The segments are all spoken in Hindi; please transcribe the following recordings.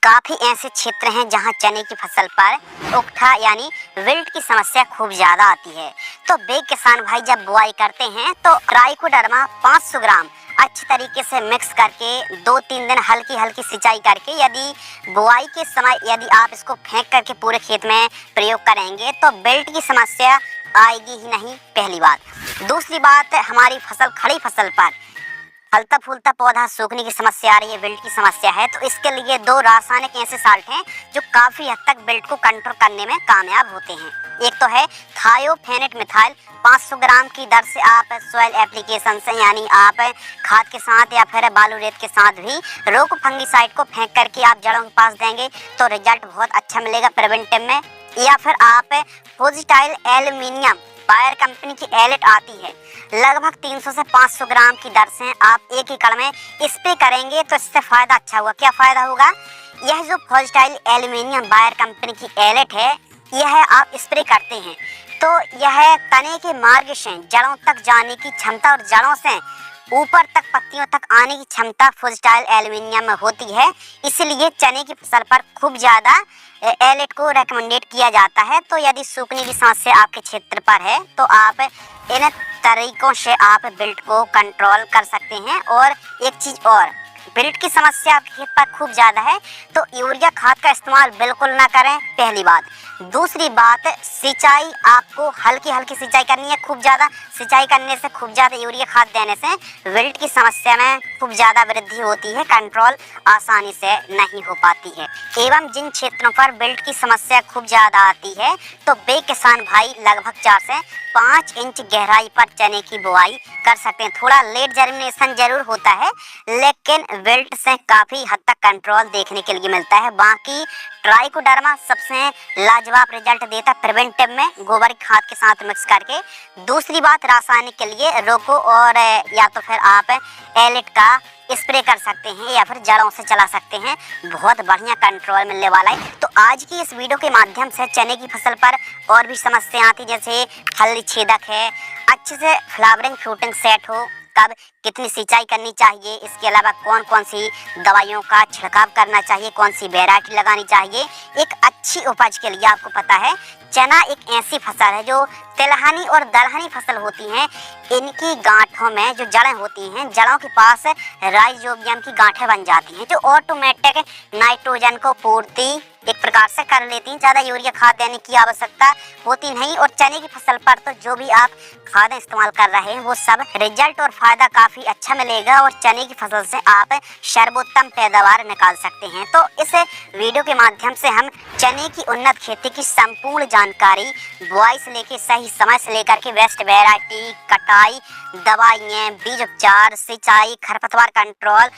काफ़ी ऐसे क्षेत्र हैं जहां चने की फसल पर उकठा यानी विल्ट की समस्या खूब ज़्यादा आती है। तो वे किसान भाई जब बुआई करते हैं तो ट्राइकोडर्मा 500 ग्राम अच्छी तरीके से मिक्स करके 2-3 दिन हल्की हल्की सिंचाई करके यदि बुआई के समय यदि आप इसको फेंक करके पूरे खेत में प्रयोग करेंगे तो विल्ट की समस्या आएगी ही नहीं, पहली बात। दूसरी बात, हमारी फसल खड़ी फसल पर फलता फूलता पौधा सूखने की समस्या आ रही है, विल्ट की समस्या है। तो इसके लिए 2 रासायनिक ऐसे साल्ट हैं जो काफ़ी हद तक विल्ट को कंट्रोल करने में कामयाब होते हैं। एक तो है थायोफेनेट मिथाइल 500 ग्राम की दर से आप सॉइल एप्लीकेशन से यानी आप खाद के साथ या फिर बालू रेत के साथ भी रोको फंगीसाइड को फेंक करके आप जड़ों के पास देंगे तो रिजल्ट बहुत अच्छा मिलेगा प्रिवेंटिव में। या फिर आप फोजिटाइल एल्यूमिनियम बायर कंपनी की एलिट आती है, लगभग 300 से 500 ग्राम की दर से आप एक एकड़ में स्प्रे करेंगे तो इससे फायदा अच्छा होगा। क्या फायदा होगा? यह जो फोजिटाइल एल्यूमिनियम बायर कंपनी की एलिट है, यह आप स्प्रे करते हैं तो यह तने के मार्ग से जड़ों तक जाने की क्षमता और जड़ों से ऊपर तक पत्तियों तक आने की क्षमता फोजिटाइल एल्यूमिनियम में होती है। इसलिए चने की फसल पर खूब ज़्यादा एलिट को रेकमेंडेड किया जाता है। तो यदि सूखने की समस्या आपके क्षेत्र पर है तो आप इन तरीकों से आप विल्ट को कंट्रोल कर सकते हैं। और एक चीज़ और, विल्ट की समस्या आपके खेत पर खूब ज़्यादा है तो यूरिया खाद का इस्तेमाल बिल्कुल ना करें, पहली बात। दूसरी बात, सिंचाई आपको हल्की हल्की सिंचाई करनी है। खूब ज़्यादा सिंचाई करने से, खूब ज़्यादा यूरिया खाद देने से विल्ट की समस्या में खूब ज़्यादा वृद्धि होती है, कंट्रोल आसानी से नहीं हो पाती है। एवं जिन क्षेत्रों पर विल्ट की समस्या खूब ज़्यादा आती है तो वे किसान भाई लगभग 4 से 5 इंच गहराई पर चने की बुआई कर सकते हैं। थोड़ा लेट जर्मिनेशन जरूर होता है लेकिन विल्ट से काफ़ी हद तक कंट्रोल देखने के लिए मिलता है। बाकी ट्राइकोडर्मा सबसे लाजवाब रिजल्ट देता है प्रिवेंटिव में, गोबर खाद के साथ मिक्स करके। दूसरी बात, रासायनिक के लिए रोको और या तो फिर आप एलिट का स्प्रे कर सकते हैं या फिर जड़ों से चला सकते हैं, बहुत बढ़िया कंट्रोल मिलने वाला है। तो आज की इस वीडियो के माध्यम से चने की फसल पर और भी समस्या आती जैसे फली छेदक है, अच्छे से फ्लावरिंग फ्रूटिंग सेट हो, कब कितनी सिंचाई करनी चाहिए, इसके अलावा कौन कौन सी दवाइयों का छिड़काव करना चाहिए, कौन सी वैरायटी लगानी चाहिए एक अच्छी उपज के लिए। आपको पता है चना एक ऐसी फसल है जो तिलहनी और दलहनी फसल होती हैं। इनकी गांठों में जो जड़ें होती हैं, जड़ों के पास राइजोबियम की गांठें बन जाती हैं जो ऑटोमेटिक नाइट्रोजन को पूर्ति एक प्रकार से कर लेती हैं, ज़्यादा यूरिया खाद देने की आवश्यकता होती नहीं। और चने की फसल पर तो जो भी आप खादें इस्तेमाल कर रहे हैं वो सब रिजल्ट और फायदा काफ़ी अच्छा मिलेगा और चने की फसल से आप सर्वोत्तम पैदावार निकाल सकते हैं। तो इस वीडियो के माध्यम से हम चने की उन्नत खेती की संपूर्ण जानकारी, बुआई से लेकर सही समय से लेकर के बेस्ट वैरायटी, कटाई, दवाइयाँ, बीज उपचार, सिंचाई, खरपतवार कंट्रोल,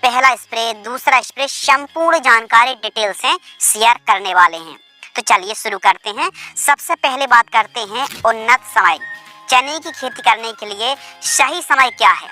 पहला स्प्रे, दूसरा स्प्रे, संपूर्ण जानकारी डिटेल से शेयर करने वाले हैं। तो चलिए शुरू करते हैं। सबसे पहले बात करते हैं उन्नत समय। चने की खेती करने के लिए सही समय क्या है?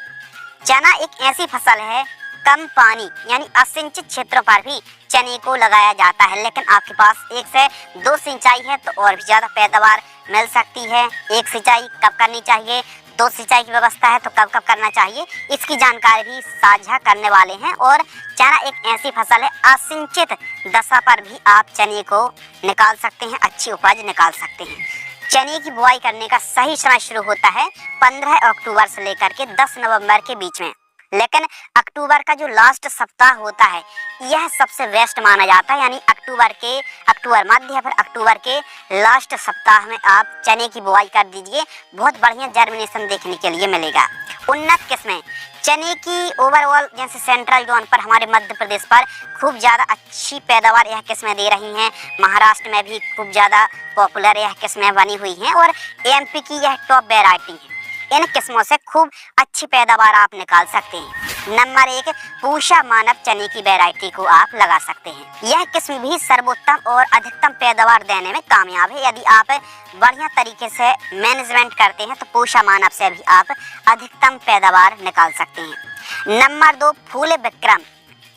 चना एक ऐसी फसल है, कम पानी यानी असिंचित क्षेत्रों पर भी चने को लगाया जाता है, लेकिन आपके पास 1 से 2 सिंचाई है तो और भी ज़्यादा पैदावार मिल सकती है। एक सिंचाई कब करनी चाहिए, 2 सिंचाई की व्यवस्था है तो कब कब करना चाहिए, इसकी जानकारी भी साझा करने वाले हैं। और चना एक ऐसी फसल है, असिंचित दशा पर भी आप चने को निकाल सकते हैं, अच्छी उपज निकाल सकते हैं। चने की बुआई करने का सही समय शुरू होता है 15 अक्टूबर से लेकर के 10 नवंबर के बीच में, लेकिन अक्टूबर का जो लास्ट सप्ताह होता है यह सबसे बेस्ट माना जाता है। यानी अक्टूबर मध्य या फिर अक्टूबर के लास्ट सप्ताह में आप चने की बुआई कर दीजिए, बहुत बढ़िया जर्मिनेशन देखने के लिए मिलेगा। उन्नत किस्में चने की ओवरऑल जैसे सेंट्रल जोन पर हमारे मध्य प्रदेश पर खूब ज़्यादा अच्छी पैदावार यह किस्में दे रही हैं, महाराष्ट्र में भी खूब ज़्यादा पॉपुलर यह किस्में बनी हुई हैं और एमपी की यह टॉप वैरायटी है। इन किस्मों से खूब अच्छी पैदावार आप निकाल सकते हैं। नंबर 1, पूषा मानव चने की वैरायटी को आप लगा सकते हैं। यह किस्म भी सर्वोत्तम और अधिकतम पैदावार देने में कामयाब है। यदि आप बढ़िया तरीके से मैनेजमेंट करते हैं तो पूषा मानव से भी आप अधिकतम पैदावार निकाल सकते हैं। नंबर 2, फूले विक्रम,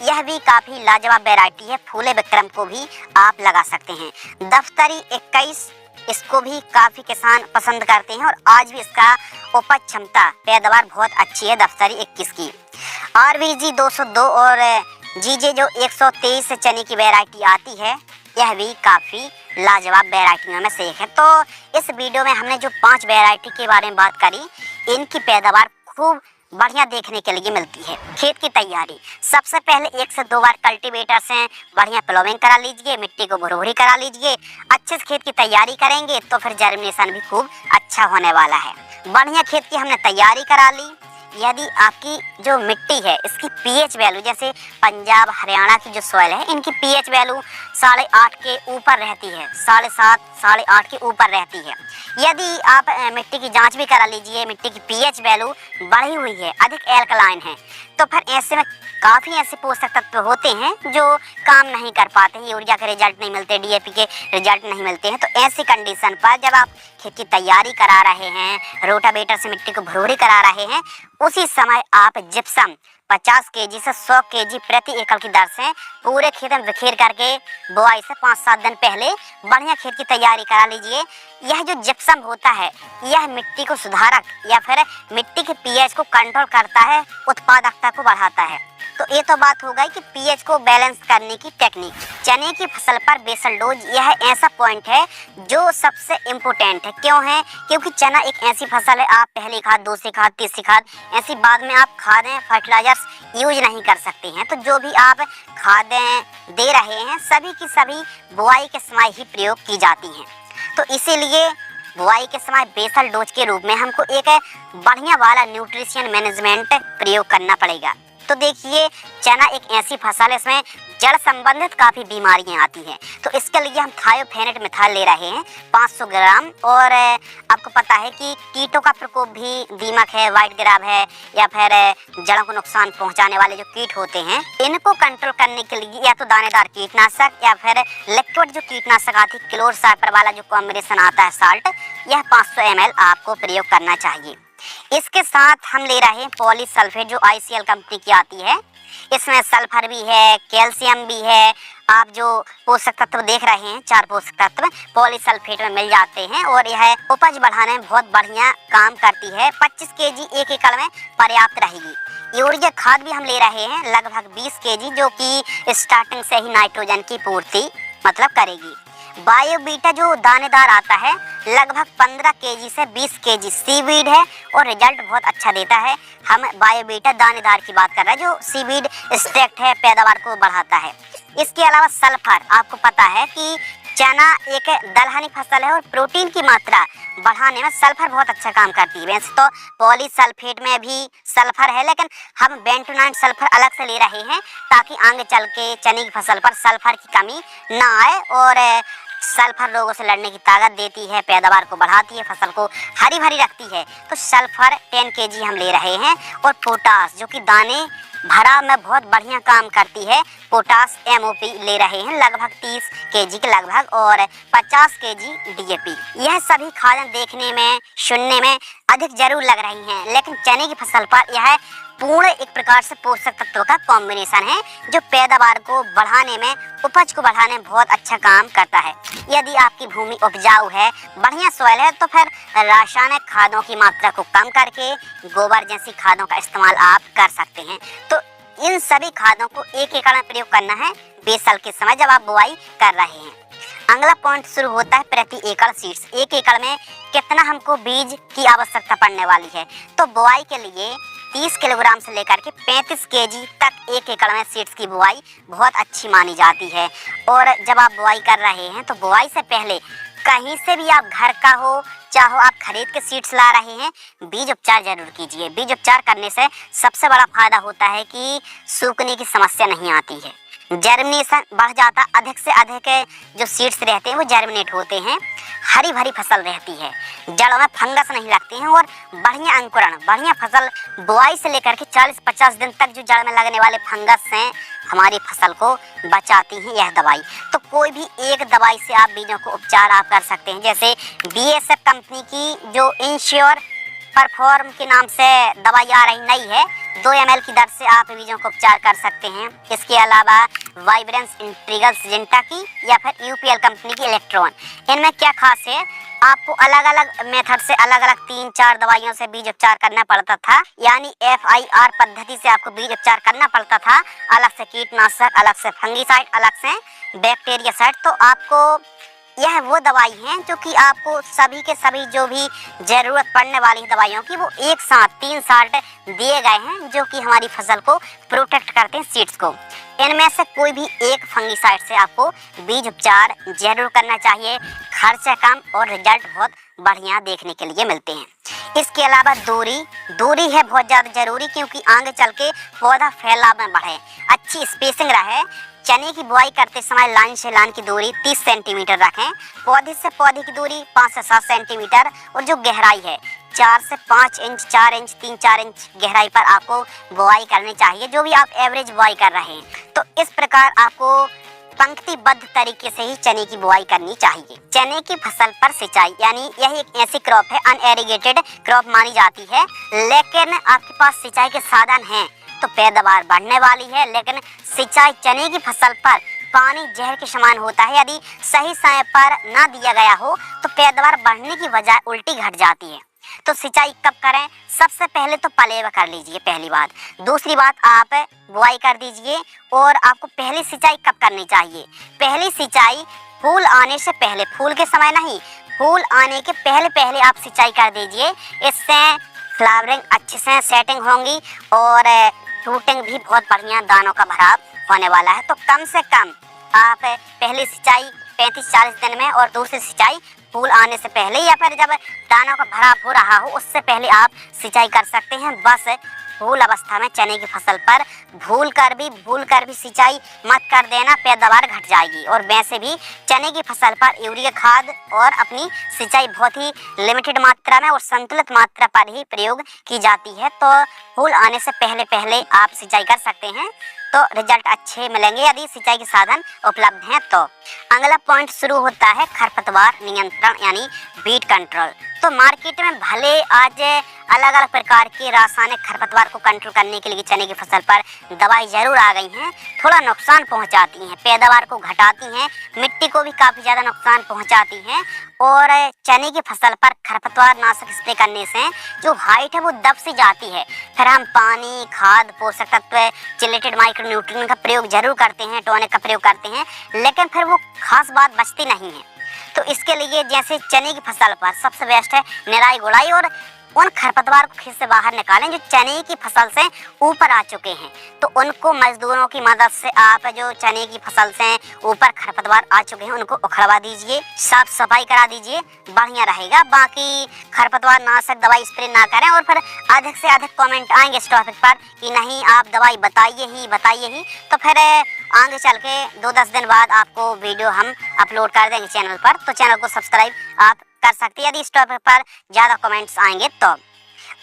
यह भी काफ़ी लाजवाब वैरायटी है। फूले विक्रम को भी आप लगा सकते हैं। दफ्तरी 21, इसको भी काफ़ी किसान पसंद करते हैं और आज भी इसका उपज क्षमता पैदावार बहुत अच्छी है दफ्तरी 21 की। RVG 202 और जीजे जो 123 चने की वैरायटी आती है, यह भी काफ़ी लाजवाब वैरायटियों में से एक है। तो इस वीडियो में हमने जो 5 वैरायटी के बारे में बात करी, इनकी पैदावार खूब बढ़िया देखने के लिए मिलती है। खेत की तैयारी, सबसे पहले 1 से 2 बार कल्टीवेटर से बढ़िया प्लोविंग करा लीजिए, मिट्टी को भुरभुरी करा लीजिए। अच्छे से खेत की तैयारी करेंगे तो फिर जर्मिनेशन भी खूब अच्छा होने वाला है। बढ़िया खेत की हमने तैयारी करा ली। यदि आपकी जो मिट्टी है इसकी पीएच वैल्यू, जैसे पंजाब हरियाणा की जो सॉइल है, इनकी पीएच वैल्यू 8.5 के ऊपर रहती है, 7.5 8.5 के ऊपर रहती है। यदि आप मिट्टी की जांच भी करा लीजिए, मिट्टी की पीएच वैल्यू बढ़ी हुई है, अधिक एल्कलाइन है, तो फिर ऐसे में काफ़ी ऐसे पोषक तत्व होते हैं जो काम नहीं कर पाते हैं, यूरिया के रिजल्ट नहीं मिलते, डीएपी के रिजल्ट नहीं मिलते हैं। तो ऐसी कंडीशन पर जब आप खेत की तैयारी करा रहे हैं, रोटावेटर से मिट्टी को भुरभुरी करा रहे हैं, उसी समय आप जिप्सम 50 केजी से 100 केजी प्रति एकड़ की दर से पूरे खेत में बिखेर करके बुआई से 5-7 दिन पहले बढ़िया खेत की तैयारी करा लीजिए। यह जो जिप्सम होता है, यह मिट्टी को सुधारक या फिर मिट्टी के पीएच को कंट्रोल करता है, उत्पादकता को बढ़ाता है। तो ये तो बात हो गई कि पीएच को बैलेंस करने की टेक्निक। चने की फसल पर बेसल डोज, यह ऐसा पॉइंट है जो सबसे इम्पोर्टेंट है। क्यों है? क्योंकि चना एक ऐसी फसल है, आप पहली खाद, दूसरी खाद, तीसरी खाद, ऐसी बाद में आप खादें फर्टिलाइजर्स यूज नहीं कर सकते हैं। तो जो भी आप खादें दे रहे हैं, सभी की सभी बुआई के समय ही प्रयोग की जाती हैं। तो इसीलिए बुआई के समय बेसल डोज के रूप में हमको एक बढ़िया वाला न्यूट्रिशन मैनेजमेंट प्रयोग करना पड़ेगा। तो देखिए, चना एक ऐसी फसल है, इसमें जड़ संबंधित काफ़ी बीमारियां आती हैं। तो इसके लिए हम थायोफेनेट मिथाइल ले रहे हैं 500 ग्राम। और आपको पता है कि कीटों का प्रकोप भी, दीमक है, व्हाइट ग्राब है, या फिर जड़ों को नुकसान पहुंचाने वाले जो कीट होते हैं, इनको कंट्रोल करने के लिए या तो दानेदार कीटनाशक या फिर लिक्विड जो कीटनाशक आती है, क्लोर साइपर वाला जो कॉम्बिनेशन आता है साल्ट, यह 500 ml आपको प्रयोग करना चाहिए। इसके साथ हम ले रहे हैं पॉलीसल्फेट जो ICL कंपनी की आती है। इसमें सल्फर भी है, कैल्शियम भी है। आप जो पोषक तत्व देख रहे हैं, 4 पोषक तत्व पॉलीसल्फेट में मिल जाते हैं और यह उपज बढ़ाने में बहुत बढ़िया काम करती है। 25 केजी एक एकड़ में पर्याप्त रहेगी। यूरिया खाद भी हम ले रहे हैं लगभग 20 केजी, जो कि स्टार्टिंग से ही नाइट्रोजन की पूर्ति मतलब करेगी। बायोबीटा जो दानेदार आता है, लगभग 15 केजी से 20 केजी सीवीड है और रिजल्ट बहुत अच्छा देता है। हम बायोबीटा दानेदार की बात कर रहे हैं, जो सीवीड स्टेक्ट है, पैदावार को बढ़ाता है। इसके अलावा सल्फर, आपको पता है कि चना एक दलहनी फसल है और प्रोटीन की मात्रा बढ़ाने में सल्फर बहुत अच्छा काम करती है। वैसे तो पॉलीसल्फेट में भी सल्फर है, लेकिन हम बेंटोनाइट सल्फर अलग से ले रहे हैं ताकि आगे चल के चने की फसल पर सल्फर की कमी ना आए। और सल्फर रोगों से लड़ने की ताकत देती है, पैदावार को बढ़ाती है, फसल को हरी भरी रखती है। तो सल्फर 10 केजी हम ले रहे हैं। और पोटास, जो कि दाने भरा में बहुत बढ़िया काम करती है, पोटास MOP ले रहे हैं लगभग 30 केजी के लगभग, और 50 केजी DAP। यह सभी खादें देखने में, सुनने में अधिक जरूर लग रही हैं, लेकिन चने की फसल पर यह पूर्ण एक प्रकार से पोषक तत्वों का कॉम्बिनेशन है, जो पैदावार को बढ़ाने में, उपज को बढ़ाने में बहुत अच्छा काम करता है। यदि आपकी भूमि उपजाऊ है, बढ़िया सॉइल है, तो फिर रासायनिक खादों की मात्रा को कम करके गोबर जैसी खादों का इस्तेमाल आप कर सकते हैं। तो इन सभी खादों को एक एकड़ में प्रयोग करना है बेसल के समय जब आप बुआई कर रहे हैं। अगला पॉइंट शुरू होता है प्रति एकड़ सीड्स। एक एकड़ में कितना हमको बीज की आवश्यकता पड़ने वाली है। तो बुआई के लिए 30 किलोग्राम से लेकर के 35 केजी तक एक एकड़ में सीड्स की बुआई बहुत अच्छी मानी जाती है। और जब आप बुआई कर रहे हैं तो बुआई से पहले कहीं से भी, आप घर का हो चाहो आप खरीद के सीड्स ला रहे हैं, बीज उपचार जरूर कीजिए। बीज उपचार करने से सबसे बड़ा फायदा होता है कि सूखने की समस्या नहीं आती है, जर्मिनेशन बढ़ जाता, अधिक से अधिक जो सीड्स रहते हैं वो जर्मिनेट होते हैं, हरी भरी फसल रहती है, जड़ों में फंगस नहीं लगते हैं और बढ़िया अंकुरण, बढ़िया फसल बुआई से लेकर के 40-50 दिन तक जो जड़ में लगने वाले फंगस हैं हमारी फसल को बचाती हैं यह दवाई। तो कोई भी एक दवाई से आप बीजों को उपचार आप कर सकते हैं। जैसे BASF कंपनी की जो इंश्योर परफॉर्म के नाम से दवाई आ रही नई है, 2 ml की दर से आप बीजों को उपचार कर सकते हैं। इसके अलावा वाइब्रेंस इंट्रीगल सिजेंटा की या फिर यूपीएल कंपनी की इलेक्ट्रॉन, इनमें क्या खास है, आपको अलग अलग मेथड से अलग अलग 3-4 दवाइयों से बीज उपचार करना पड़ता था, यानी FIR पद्धति से आपको बीज उपचार करना पड़ता था। अलग से कीटनाशक, अलग से फंगीसाइड, अलग से बैक्टीरियासाइड। तो आपको यह वो दवाई हैं जो कि आपको सभी के सभी जो भी जरूरत पड़ने वाली दवाइयों की वो एक साथ 3 साल्ट दिए गए हैं, जो कि हमारी फसल को प्रोटेक्ट करते हैं, सीड्स को। इनमें से कोई भी एक फंगीसाइड से आपको बीज उपचार जरूर करना चाहिए, खर्चा कम और रिजल्ट बहुत बढ़िया देखने के लिए मिलते हैं। इसके अलावा दूरी है बहुत ज़्यादा जरूरी, क्योंकि आगे चल के पौधा फैलाव में बढ़े, अच्छी स्पेसिंग रहे। चने की बुआई करते समय लाइन से लाइन की दूरी 30 सेंटीमीटर रखें, पौधे से पौधे की दूरी 5 से 7 सेंटीमीटर, और जो गहराई है 4 से 5 इंच, 4 इंच, 3-4 इंच गहराई पर आपको बुआई करनी चाहिए, जो भी आप एवरेज बुआई कर रहे हैं। तो इस प्रकार आपको पंक्तिबद्ध तरीके से ही चने की बुआई करनी चाहिए। चने की फसल पर सिंचाई, यानी यह एक ऐसी क्रॉप है, अनएरीगेटेड क्रॉप मानी जाती है, लेकिन आपके पास सिंचाई के साधन हैं तो पैदावार बढ़ने वाली है। लेकिन सिंचाई चने की फसल पर पानी जहर के समान होता है, यदि सही समय पर ना दिया गया हो तो पैदावार बढ़ने की बजाय उल्टी घट जाती है। तो सिंचाई कब करें? सबसे पहले तो पलेवा कर लीजिए, पहली बात। दूसरी बात, आप बुआई कर दीजिए। और आपको पहली सिंचाई कब करनी चाहिए? पहली सिंचाई फूल आने से पहले, फूल के समय नहीं, फूल आने के पहले पहले आप सिंचाई कर दीजिए। इससे फ्लावरिंग अच्छे से सेटिंग होंगी और फ्रूटिंग भी बहुत बढ़िया, दानों का भराव होने वाला है। तो कम से कम आप पहली सिंचाई 35-40 दिन में, और दूसरी सिंचाई फूल आने से पहले या फिर जब दानों का भराव हो रहा हो उससे पहले आप सिंचाई कर सकते हैं। बस फूल अवस्था में चने की फसल पर भूल कर भी सिंचाई मत कर देना, पैदावार घट जाएगी। और वैसे भी चने की फसल पर यूरिया खाद और अपनी सिंचाई बहुत ही लिमिटेड मात्रा में और संतुलित मात्रा पर ही प्रयोग की जाती है। तो फूल आने से पहले पहले आप सिंचाई कर सकते हैं, तो रिजल्ट अच्छे मिलेंगे यदि सिंचाई के साधन उपलब्ध हैं। तो अगला पॉइंट शुरू होता है खरपतवार नियंत्रण, यानी वीड कंट्रोल। तो मार्केट में भले आज अलग अलग प्रकार के रासायनिक खरपतवार को कंट्रोल करने के लिए चने की फसल पर दवाई जरूर आ गई हैं, थोड़ा नुकसान पहुंचाती हैं, पैदावार को घटाती हैं, मिट्टी को भी काफ़ी ज़्यादा नुकसान पहुंचाती हैं। और चने की फसल पर खरपतवार नाशक स्प्रे करने से जो हाइट है वो दब सी जाती है। फिर हम पानी, खाद, पोषक तत्व, चिलेटेड माइक्रोन्यूट्रिएंट का प्रयोग जरूर करते हैं, टॉनिक का प्रयोग करते हैं, लेकिन फिर वो खास बात बचती नहीं है। तो इसके लिए जैसे चने की फसल पर सबसे बेस्ट है निराई गुड़ाई, और उन खरपतवार को खेत से बाहर निकालें जो चने की फसल से ऊपर आ चुके हैं। तो उनको मजदूरों की मदद से आप जो चने की फसल से ऊपर खरपतवार आ चुके हैं उनको उखड़वा दीजिए, साफ सफाई करा दीजिए, बढ़िया रहेगा। बाकी खरपतवार नाशक दवाई स्प्रे ना करें। और फिर अधिक से अधिक कमेंट आएंगे इस टॉपिक पर कि नहीं आप दवाई बताइए ही, तो फिर आगे चल के 2-10 दिन बाद आपको वीडियो हम अपलोड कर देंगे चैनल पर। तो चैनल को सब्सक्राइब आप कर सकते हैं यदि इस टॉपिक पर ज़्यादा कमेंट्स आएंगे तो।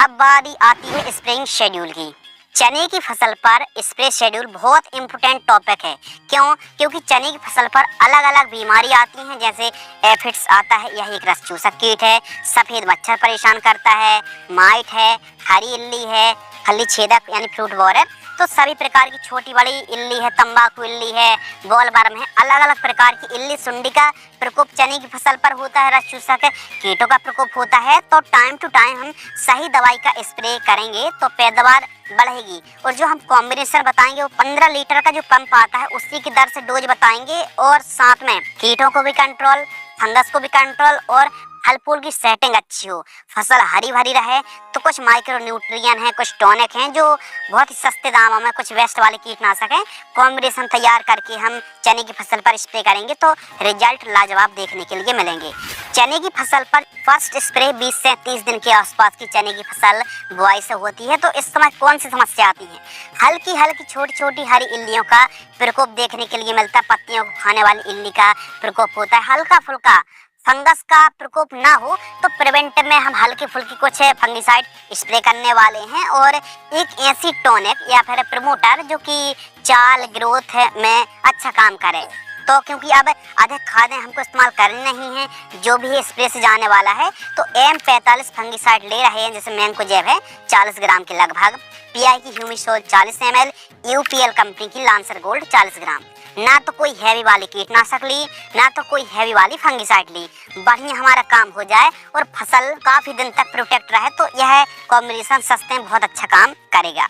अब बारी आती है स्प्रेइंग शेड्यूल की। चने की फसल पर स्प्रे शेड्यूल बहुत इम्पोर्टेंट टॉपिक है। क्यों? क्योंकि चने की फसल पर अलग अलग बीमारी आती हैं, जैसे एफिड्स आता है, यह एक रस चूसक कीट है, सफ़ेद मच्छर परेशान करता है, माइट है, हरी इल्ली है, फली छेदक यानी फ्रूट बोरर। तो सभी प्रकार की छोटी बड़ी इल्ली है, तंबाकू इल्ली है, बॉलवर्म है, अलग अलग प्रकार की इल्ली सुंडी का प्रकोप चने की फसल पर होता है, रस चूसक कीटों का प्रकोप होता है। तो टाइम टू टाइम हम सही दवाई का स्प्रे करेंगे तो पैदावार बढ़ेगी। और जो हम कॉम्बिनेशन बताएंगे वो 15 लीटर का जो पंप आता है उसी की दर से डोज बताएंगे, और साथ में कीटों को भी कंट्रोल, फंगस को भी कंट्रोल, और फल फूल की सेटिंग अच्छी हो, फसल हरी भरी रहे। तो कुछ माइक्रो न्यूट्रिएंट हैं, कुछ टॉनिक हैं जो बहुत ही सस्ते दामों में, कुछ वेस्ट वाले कीटनाशक हैं, कॉम्बिनेशन तैयार करके हम चने की फसल पर स्प्रे करेंगे तो रिजल्ट लाजवाब देखने के लिए मिलेंगे। चने की फसल पर फर्स्ट स्प्रे 20 से 30 दिन के आसपास की चने की फसल बुआई से होती है। तो इस समय कौन सी समस्या आती है? हल्की छोटी छोटी हरी इल्लियों का प्रकोप देखने के लिए मिलता है, पत्तियों को खाने वाली इल्ली का प्रकोप होता है। हल्का फुल्का फंगस का प्रकोप ना हो तो प्रिवेंटिव में हम हल्की फुल्की कुछ फंगिसाइड स्प्रे करने वाले हैं, और एक ऐसी टॉनिक या फिर प्रमोटर जो कि चाल ग्रोथ में अच्छा काम करे। तो क्योंकि अब अधिक खादें हमको इस्तेमाल करनी नहीं है, जो भी स्प्रे से जाने वाला है, तो M45 फंगिसाइड ले रहे हैं। जैसे मैंकोजेब है 40 ग्राम के लगभग, PI की ह्यूमिसोल 40 ml, UPL कंपनी की लांसर गोल्ड 40 ग्राम। ना तो कोई हैवी वाली कीटनाशक ली, ना तो कोई हैवी वाली फंगिसाइड ली, बढ़िया हमारा काम हो जाए और फसल काफी दिन तक प्रोटेक्ट रहे, तो यह कॉम्बिनेशन सस्ते में बहुत अच्छा काम करेगा।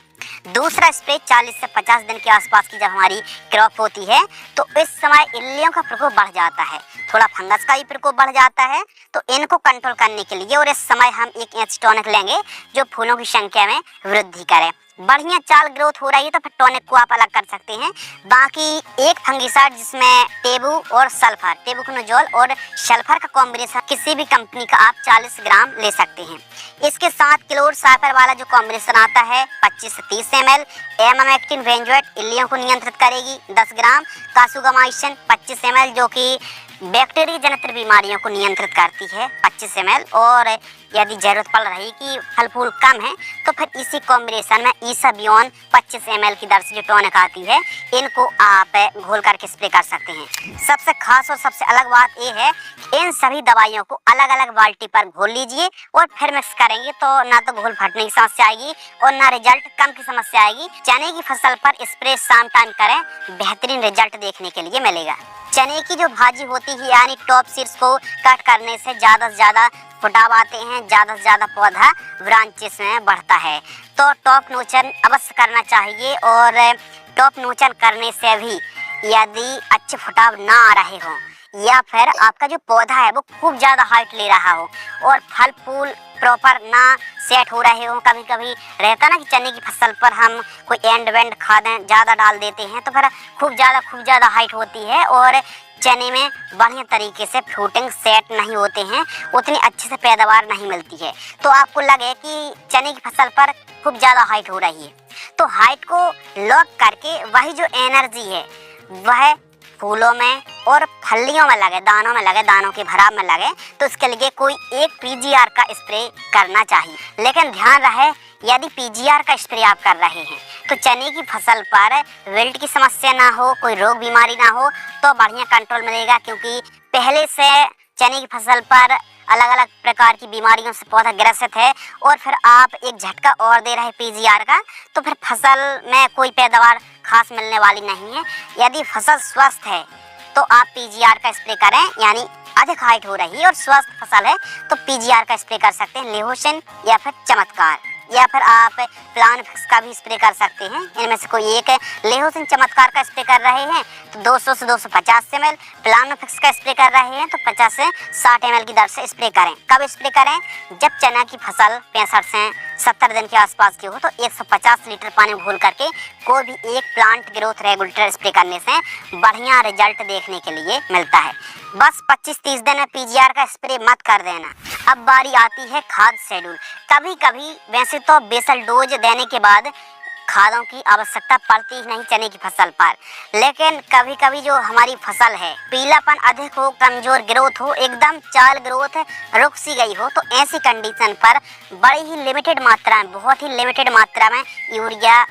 दूसरा स्प्रे 40 से 50 दिन के आसपास की जब हमारी क्रॉप होती है, तो इस समय इल्लियों का प्रकोप बढ़ जाता है, थोड़ा फंगस का भी प्रकोप बढ़ जाता है। तो इनको कंट्रोल करने के लिए और इस समय हम एक एच टॉनिक लेंगे जो फूलों की संख्या में वृद्धि करे। बढ़िया चाल ग्रोथ हो रही है तो फिर टॉनिक को आप अलग कर सकते हैं। बाकी एक फंगिसाइड जिसमें टेबू और सल्फर, टेबुकोनोजोल और सल्फर का कॉम्बिनेशन किसी भी कंपनी का आप 40 ग्राम ले सकते हैं। इसके साथ क्लोर साइपर वाला जो कॉम्बिनेशन आता है 25 से 30 ml, एमामेक्टिन बेंजोएट इल्लियों को नियंत्रित करेगी 10 ग्राम, कासुगामाइसिन 25 ml जो कि बैक्टीरिया जनित बीमारियों को नियंत्रित करती है 25 ml, और यदि जरूरत पड़ रही कि फल फूल कम है तो फिर इसी कॉम्बिनेशन में ईसाबियोन 25 ml की दर से जो टॉनिक आती है, इनको आप घोल करके स्प्रे कर सकते हैं। सबसे खास और सबसे अलग बात यह है, इन सभी दवाइयों को अलग अलग बाल्टी पर घोल लीजिए और फिर मिक्स करेंगे तो ना तो घोल फटने की समस्या आएगी और ना रिजल्ट कम की समस्या आएगी। चने की फसल पर स्प्रे शाम टाइम करें, बेहतरीन रिजल्ट देखने के लिए मिलेगा। चने की जो भाजी होती है यानी टॉप सीड्स को कट करने से ज्यादा फुटाव आते हैं, ज्यादा पौधा ब्रांचेस में बढ़ता है, तो टॉप नोचन अवश्य करना चाहिए। और टॉप नोचन करने से भी यदि अच्छे फुटाव ना आ रहे हो या फिर आपका जो पौधा है वो खूब ज्यादा हाइट ले रहा हो और फल फूल प्रॉपर ना सेट हो रहे हो, कभी कभी रहता ना कि चने की फसल पर हम कोई एंड वेंड खादें ज़्यादा डाल देते हैं तो फिर खूब ज़्यादा हाइट होती है और चने में बढ़िया तरीके से फ्रूटिंग सेट नहीं होते हैं, उतनी अच्छे से पैदावार नहीं मिलती है। तो आपको लगे कि चने की फसल पर खूब ज़्यादा हाइट हो रही है, तो हाइट को लॉक करके वही जो एनर्जी है वह फूलों में और फलियों में लगे, दानों में लगे, दानों के भराव में लगे, तो इसके लिए कोई एक PGR का स्प्रे करना चाहिए। लेकिन ध्यान रहे, यदि PGR का स्प्रे आप कर रहे हैं तो चने की फसल पर विल्ट की समस्या ना हो, कोई रोग बीमारी ना हो, तो बढ़िया कंट्रोल मिलेगा। क्योंकि पहले से चने की फसल पर अलग अलग प्रकार की बीमारियों से पौधा ग्रसित है और फिर आप एक झटका और दे रहे PGR का, तो फिर फसल में कोई पैदावार खास मिलने वाली नहीं है। यदि फसल स्वस्थ है तो आप PGR का स्प्रे करें, यानी अधिक हाइट हो रही है और स्वस्थ फसल है तो PGR का स्प्रे कर सकते हैं, लेहोसिन या फिर चमत्कार, या फिर आप प्लान फिक्स का भी स्प्रे कर सकते हैं। इनमें से कोई एक है। लेहोसिन चमत्कार का स्प्रे कर रहे हैं तो 200 से 250 ml, प्लान फिक्स का स्प्रे कर रहे हैं तो 50 से 60 ml की दर से स्प्रे करें। कब स्प्रे करें? जब चना की फसल 65 से 70 दिन के आसपास की हो तो 150 लीटर पानी घोल करके कोई भी एक प्लांट ग्रोथ रेगुलेटर स्प्रे करने से बढ़िया रिजल्ट देखने के लिए मिलता है। बस 25-30 दिन में PGR का स्प्रे मत कर देना। अब बारी आती है खाद शेड्यूल। कभी कभी वैसे तो बेसल डोज देने के बाद खादों की आवश्यकता पड़ती ही नहीं चने की फसल पर, लेकिन कभी कभी जो हमारी फसल है पीलापन अधिक हो, कमजोर ग्रोथ हो, एकदम चाल ग्रोथ रुक सी गई हो, तो ऐसी कंडीशन पर बड़ी ही लिमिटेड मात्रा में, बहुत ही लिमिटेड मात्रा में यूरिया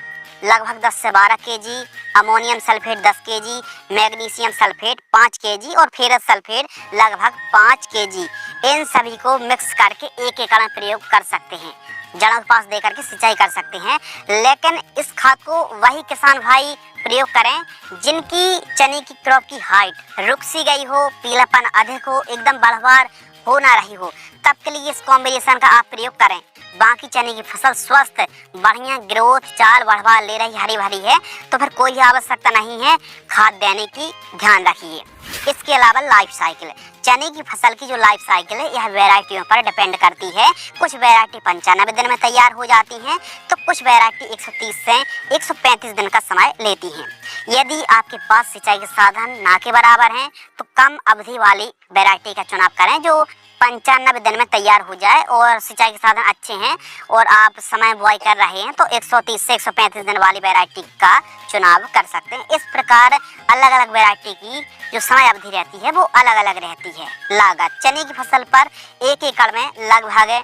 लगभग 10 से 12 kg, ammonium sulphate 10 kg, magnesium sulphate 5 kg और फेरस सल्फेट लगभग 5 kg, इन सभी को मिक्स करके 1 एकड़ में प्रयोग कर सकते हैं। जड़ों के पास देकर के सिंचाई कर सकते हैं। लेकिन इस खाद को वही किसान भाई प्रयोग करें जिनकी चने की क्रॉप की हाइट रुक सी गई हो, पीलापन अधिक हो, एकदम बढ़वार हो ना रही हो, तब के लिए इस कॉम्बिनेशन का आप प्रयोग करें। बाकी चने की फसल स्वस्थ बढ़िया ग्रोथ चाल बढ़वा ले रही, हरी भरी है, तो फिर कोई आवश्यकता नहीं है खाद देने की, ध्यान रखिए। इसके अलावा लाइफ साइकिल, चने की फसल की जो लाइफ साइकिल है यह वैरायटियों पर डिपेंड करती है। कुछ वैरायटी 95 दिन में तैयार हो जाती हैं तो कुछ वैरायटी 130 से 135 दिन का समय लेती हैं। यदि आपके पास सिंचाई के साधन ना के बराबर हैं तो कम अवधि वाली वैरायटी का चुनाव करें जो 95 दिन में तैयार हो जाए और सिंचाई के साधन अच्छे हैं और आप समय बुआई कर रहे हैं तो 130 से 135 दिन वाली वैरायटी का चुनाव कर सकते हैं। इस प्रकार अलग अलग वैरायटी की जो समय अवधि रहती है वो अलग अलग रहती है। लागत, चने की फसल पर 1 एकड़ में लगभग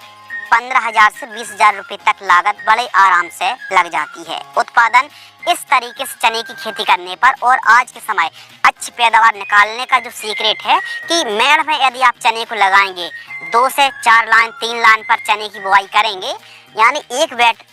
15,000 से 20,000 रुपए तक लागत बड़े आराम से लग जाती है। उत्पादन इस तरीके से चने की खेती करने पर और आज के समय अच्छी पैदावार निकालने का जो सीक्रेट है कि मेड़ में यदि आप चने को लगाएंगे 2 से 4 लाइन 3 लाइन पर चने की बुआई करेंगे, यानी एक बेड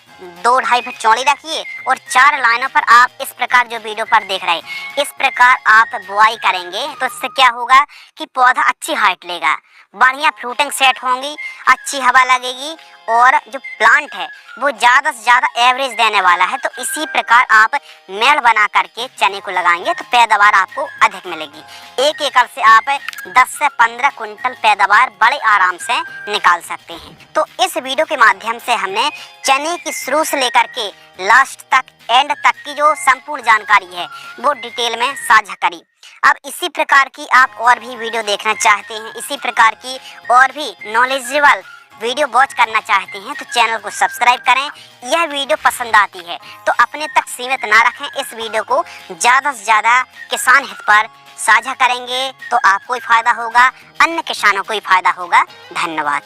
2-2.5 फीट चौड़ी रखिए और 4 लाइनों पर आप इस प्रकार जो वीडियो पर देख रहे हैं इस प्रकार आप बुआई करेंगे तो इससे क्या होगा कि पौधा अच्छी हाइट लेगा, बढ़िया फ्रूटिंग सेट होंगी, अच्छी हवा लगेगी और जो प्लांट है वो ज़्यादा से ज़्यादा एवरेज देने वाला है। तो इसी प्रकार आप मेड़ बना करके चने को लगाएंगे तो पैदावार आपको अधिक मिलेगी। 1 एकड़ से आप 10 से 15 कुंटल पैदावार बड़े आराम से निकाल सकते हैं। तो इस वीडियो के माध्यम से हमने चने की शुरू से लेकर के लास्ट तक एंड तक की जो संपूर्ण जानकारी है वो डिटेल में साझा करी। अब इसी प्रकार की आप और भी वीडियो देखना चाहते हैं, इसी प्रकार की और भी नॉलेजेबल वीडियो वॉच करना चाहते हैं तो चैनल को सब्सक्राइब करें। यह वीडियो पसंद आती है तो अपने तक सीमित ना रखें, इस वीडियो को ज़्यादा से ज़्यादा किसान हित पर साझा करेंगे तो आपको ही फायदा होगा, अन्य किसानों को ही फायदा होगा। धन्यवाद।